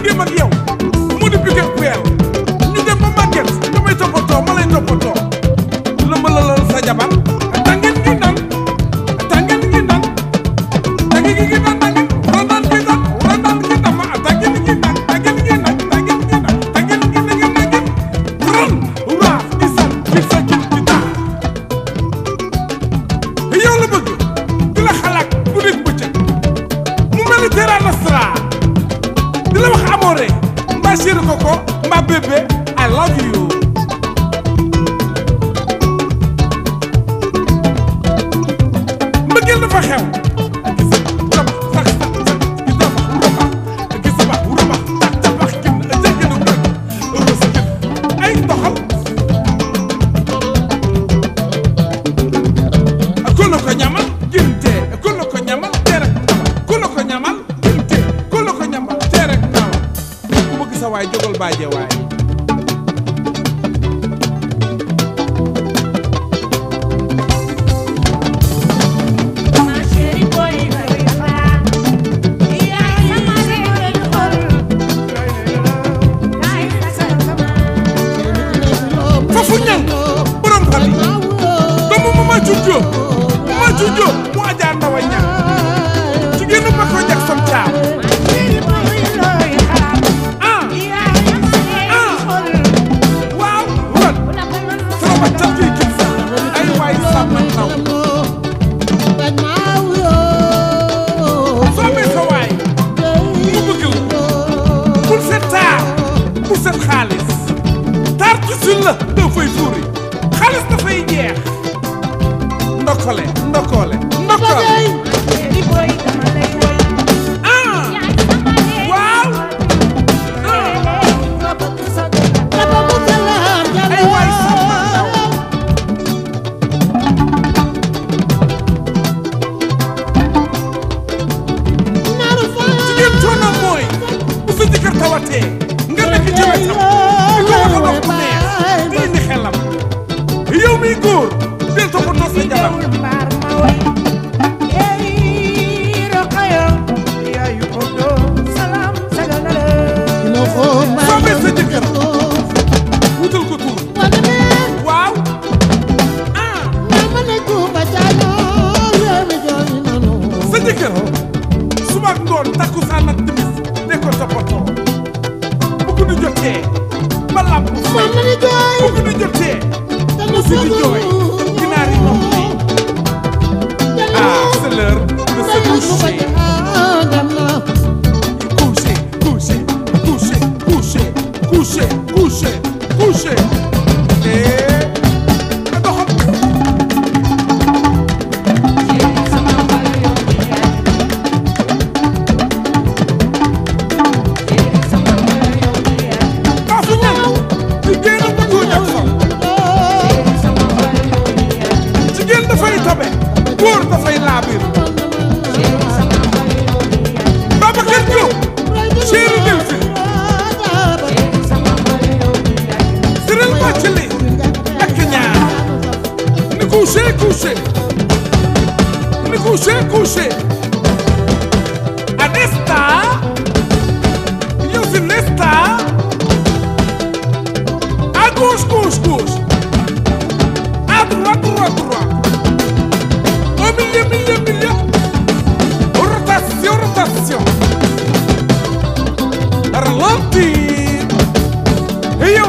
diggam ak yow mu di bigg ak peel ñu dem ba màgget damay toppatoo ma lay toppatoo lëmbalalal sa jabar tàngeen ngi nan tàngeen ngi nan tàngeen ngi nan tàngeen randaan ngi nan randaan ngi nan ma tàngeen ngi nan tàngeen ngi nan tàngeen ngi nan tàngeen ngi nan tàngeen ran raaf di san di sa kit di taa yow la bëgg di la xalaat bu dégg bëccëg mu mel ni Terra Nostra di la wax amoore mbaa chéri koko mbaa bébé I love you mbëggeel dafa xew ay doxal ku la ko ñamal ginte ku la ko ñamal teerek nawa ku la ko ñamal ginte ku la ko ñamal teerek nawa ku bëgg sa waay jógal baaje waay Fafu ñang borom xali doomu mama jujjo mu ajaar ndawa ñang jigéenu ba ko jak som caam waaw wan sama tappi kib sa ay waay sàmm naw soo mee sa waay mu bëgg la bul seet taar bul seet xaalis taar gisul la doo fay fuuri xaalis dafay jeex ndokkole ndokkole ndokkole waaw ay waay sama ndaw jigéen coono mooy bu sa jëkkër tawatee nga nekk ci wetam di ko wax wax bu neex di indi xelam yow miy góor del toppatoo sa jabar soo bee sa jëkkër wutal ko tur waaw sa jëkkër suba ak ngoon takkusaan ak timis ne ko toppatoo bu ko di jotee ba làmp fay bu ko di jotee mu si di jooy ginaar yi noppi c'est l'heure de se coucher coucher coucher coucher coucher coucher coucher jigéen dafay tabe góor dafay laabir Babacar Diop chéri Delphine Sirel Bacili ak ñaar ni coucher coucher ni coucher coucher Anesta yow si Nesta à gauche gauche gauche à droite droite droite au milieu milieu milieu rotation rotation ralentir et yow